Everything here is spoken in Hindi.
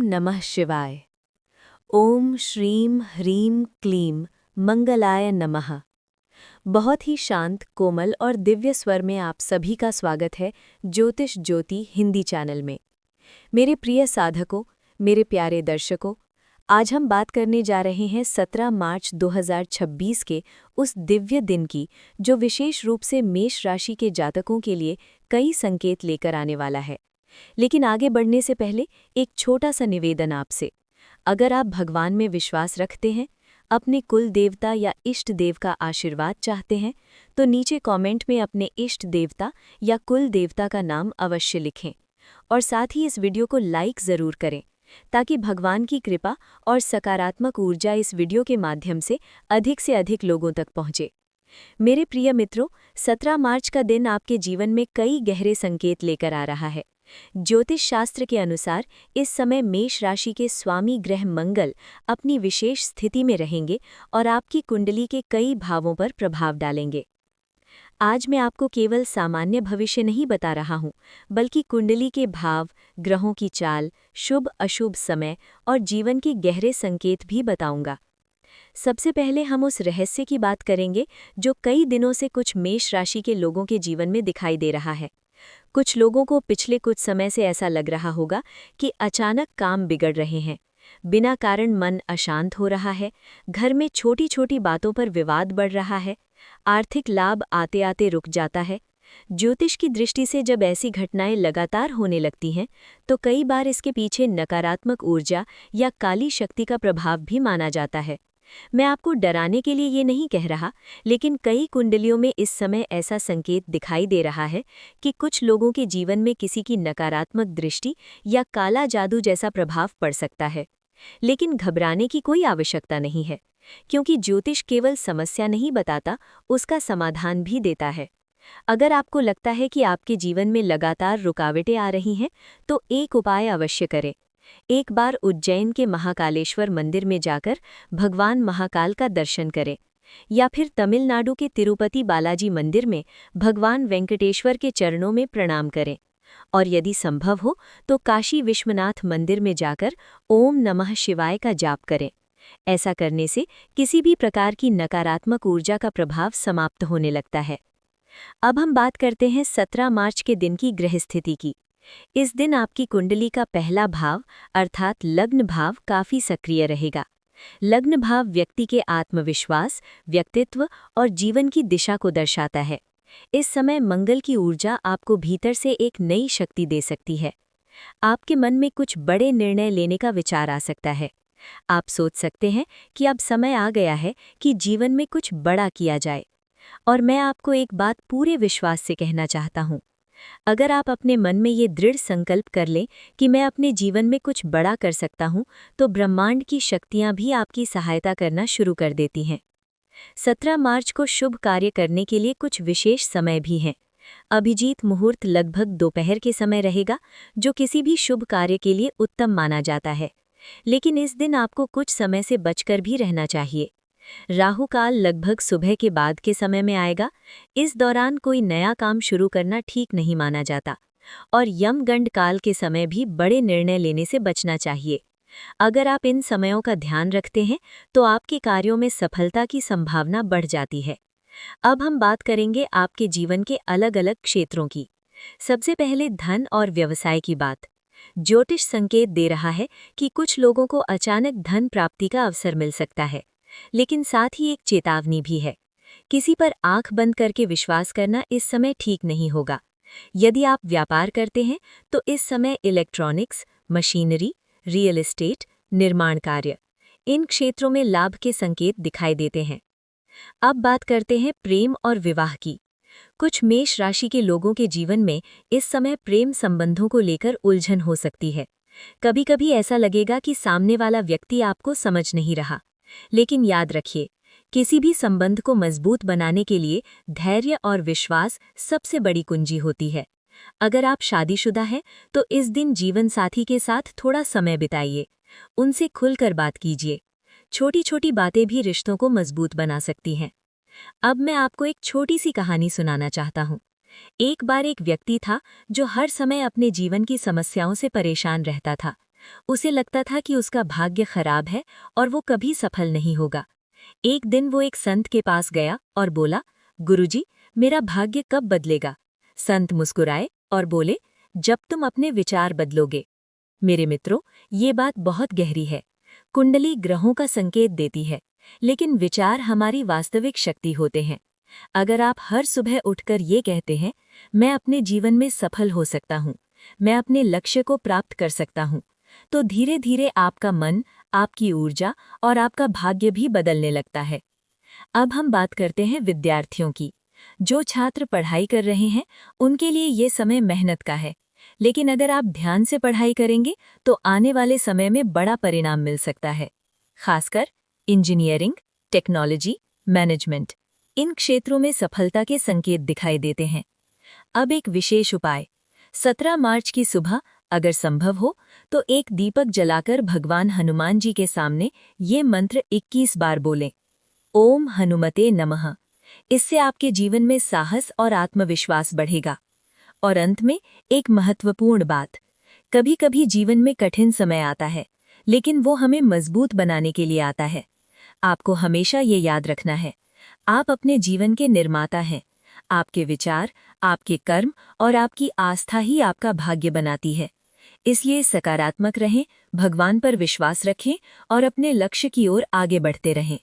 नमः शिवाय। ओम श्रीं ह्रीं क्लीं मंगलाय नमः। बहुत ही शांत, कोमल और दिव्य स्वर में आप सभी का स्वागत है ज्योतिष ज्योति हिंदी चैनल में। मेरे प्रिय साधकों, मेरे प्यारे दर्शकों, आज हम बात करने जा रहे हैं 17 मार्च 2026 के उस दिव्य दिन की, जो विशेष रूप से मेष राशि के जातकों के लिए कई संकेत लेकर आने वाला है। लेकिन आगे बढ़ने से पहले एक छोटा सा निवेदन आपसे। अगर आप भगवान में विश्वास रखते हैं, अपने कुल देवता या इष्ट देव का आशीर्वाद चाहते हैं, तो नीचे कमेंट में अपने इष्ट देवता या कुल देवता का नाम अवश्य लिखें और साथ ही इस वीडियो को लाइक ज़रूर करें, ताकि भगवान की कृपा और सकारात्मक ऊर्जा इस वीडियो के माध्यम से अधिक लोगों तक पहुंचे। मेरे प्रिय मित्रों, 17 मार्च का दिन आपके जीवन में कई गहरे संकेत लेकर आ रहा है। ज्योतिष शास्त्र के अनुसार इस समय मेष राशि के स्वामी ग्रह मंगल अपनी विशेष स्थिति में रहेंगे और आपकी कुंडली के कई भावों पर प्रभाव डालेंगे। आज मैं आपको केवल सामान्य भविष्य नहीं बता रहा हूँ, बल्कि कुंडली के भाव, ग्रहों की चाल, शुभ अशुभ समय और जीवन के गहरे संकेत भी बताऊंगा। सबसे पहले हम उस रहस्य की बात करेंगे जो कई दिनों से कुछ मेष राशि के लोगों के जीवन में दिखाई दे रहा है। कुछ लोगों को पिछले कुछ समय से ऐसा लग रहा होगा कि अचानक काम बिगड़ रहे हैं, बिना कारण मन अशांत हो रहा है, घर में छोटी छोटी बातों पर विवाद बढ़ रहा है, आर्थिक लाभ आते आते रुक जाता है। ज्योतिष की दृष्टि से जब ऐसी घटनाएं लगातार होने लगती हैं, तो कई बार इसके पीछे नकारात्मक ऊर्जा या काली शक्ति का प्रभाव भी माना जाता है। मैं आपको डराने के लिए ये नहीं कह रहा, लेकिन कई कुंडलियों में इस समय ऐसा संकेत दिखाई दे रहा है कि कुछ लोगों के जीवन में किसी की नकारात्मक दृष्टि या काला जादू जैसा प्रभाव पड़ सकता है। लेकिन घबराने की कोई आवश्यकता नहीं है, क्योंकि ज्योतिष केवल समस्या नहीं बताता, उसका समाधान भी देता है। अगर आपको लगता है कि आपके जीवन में लगातार रुकावटें आ रही हैं, तो एक उपाय अवश्य करें। एक बार उज्जैन के महाकालेश्वर मंदिर में जाकर भगवान महाकाल का दर्शन करें, या फिर तमिलनाडु के तिरुपति बालाजी मंदिर में भगवान वेंकटेश्वर के चरणों में प्रणाम करें, और यदि संभव हो तो काशी विश्वनाथ मंदिर में जाकर ओम नमः शिवाय का जाप करें। ऐसा करने से किसी भी प्रकार की नकारात्मक ऊर्जा का प्रभाव समाप्त होने लगता है। अब हम बात करते हैं 17 मार्च के दिन की ग्रह स्थिति की। इस दिन आपकी कुंडली का पहला भाव अर्थात लग्न भाव काफी सक्रिय रहेगा। लग्न भाव व्यक्ति के आत्मविश्वास, व्यक्तित्व और जीवन की दिशा को दर्शाता है। इस समय मंगल की ऊर्जा आपको भीतर से एक नई शक्ति दे सकती है। आपके मन में कुछ बड़े निर्णय लेने का विचार आ सकता है। आप सोच सकते हैं कि अब समय आ गया है कि जीवन में कुछ बड़ा किया जाए। और मैं आपको एक बात पूरे विश्वास से कहना चाहता हूँ। अगर आप अपने मन में ये दृढ़ संकल्प कर लें कि मैं अपने जीवन में कुछ बड़ा कर सकता हूं, तो ब्रह्मांड की शक्तियां भी आपकी सहायता करना शुरू कर देती हैं। 17 मार्च को शुभ कार्य करने के लिए कुछ विशेष समय भी हैं। अभिजीत मुहूर्त लगभग दोपहर के समय रहेगा, जो किसी भी शुभ कार्य के लिए उत्तम माना जाता है। लेकिन इस दिन आपको कुछ समय से बचकर भी रहना चाहिए। राहु काल लगभग सुबह के बाद के समय में आएगा। इस दौरान कोई नया काम शुरू करना ठीक नहीं माना जाता, और यमगंड काल के समय भी बड़े निर्णय लेने से बचना चाहिए। अगर आप इन समयों का ध्यान रखते हैं, तो आपके कार्यों में सफलता की संभावना बढ़ जाती है। अब हम बात करेंगे आपके जीवन के अलग अलग क्षेत्रों की। सबसे पहले धन और व्यवसाय की बात। ज्योतिष संकेत दे रहा है कि कुछ लोगों को अचानक धन प्राप्ति का अवसर मिल सकता है, लेकिन साथ ही एक चेतावनी भी है। किसी पर आंख बंद करके विश्वास करना इस समय ठीक नहीं होगा। यदि आप व्यापार करते हैं, तो इस समय इलेक्ट्रॉनिक्स, मशीनरी, रियल एस्टेट, निर्माण कार्य, इन क्षेत्रों में लाभ के संकेत दिखाई देते हैं। अब बात करते हैं प्रेम और विवाह की। कुछ मेष राशि के लोगों के जीवन में इस समय प्रेम संबंधों को लेकर उलझन हो सकती है। कभी कभी ऐसा लगेगा कि सामने वाला व्यक्ति आपको समझ नहीं रहा। लेकिन याद रखिए, किसी भी संबंध को मजबूत बनाने के लिए धैर्य और विश्वास सबसे बड़ी कुंजी होती है। अगर आप शादीशुदा हैं, तो इस दिन जीवन साथी के साथ थोड़ा समय बिताइए। उनसे खुलकर बात कीजिए। छोटी छोटी बातें भी रिश्तों को मजबूत बना सकती हैं। अब मैं आपको एक छोटी सी कहानी सुनाना चाहता हूँ। एक बार एक व्यक्ति था जो हर समय अपने जीवन की समस्याओं से परेशान रहता था। उसे लगता था कि उसका भाग्य खराब है और वो कभी सफल नहीं होगा। एक दिन वो एक संत के पास गया और बोला, गुरुजी, मेरा भाग्य कब बदलेगा? संत मुस्कुराए और बोले, जब तुम अपने विचार बदलोगे। मेरे मित्रों, ये बात बहुत गहरी है। कुंडली ग्रहों का संकेत देती है, लेकिन विचार हमारी वास्तविक शक्ति होते हैं। अगर आप हर सुबह उठकर ये कहते हैं, मैं अपने जीवन में सफल हो सकता हूँ, मैं अपने लक्ष्य को प्राप्त कर सकता हूँ, तो धीरे धीरे आपका मन, आपकी ऊर्जा और आपका भाग्य भी बदलने लगता है। अब हम बात करते हैं विद्यार्थियों की। जो छात्र पढ़ाई कर रहे हैं, उनके लिए ये समय मेहनत का है। लेकिन अगर आप ध्यान से पढ़ाई करेंगे तो आने वाले समय में बड़ा परिणाम मिल सकता है। खासकर इंजीनियरिंग, टेक्नोलॉजी, मैनेजमेंट, इन क्षेत्रों में सफलता के संकेत दिखाई देते हैं। अब एक विशेष उपाय। 17 मार्च की सुबह अगर संभव हो तो एक दीपक जलाकर भगवान हनुमान जी के सामने ये मंत्र 21 बार बोलें। ओम हनुमते नमः। इससे आपके जीवन में साहस और आत्मविश्वास बढ़ेगा। और अंत में एक महत्वपूर्ण बात। कभी कभी जीवन में कठिन समय आता है, लेकिन वो हमें मजबूत बनाने के लिए आता है। आपको हमेशा ये याद रखना है, आप अपने जीवन के निर्माता हैं। आपके विचार, आपके कर्म और आपकी आस्था ही आपका भाग्य बनाती है। इसलिए सकारात्मक रहें, भगवान पर विश्वास रखें और अपने लक्ष्य की ओर आगे बढ़ते रहें।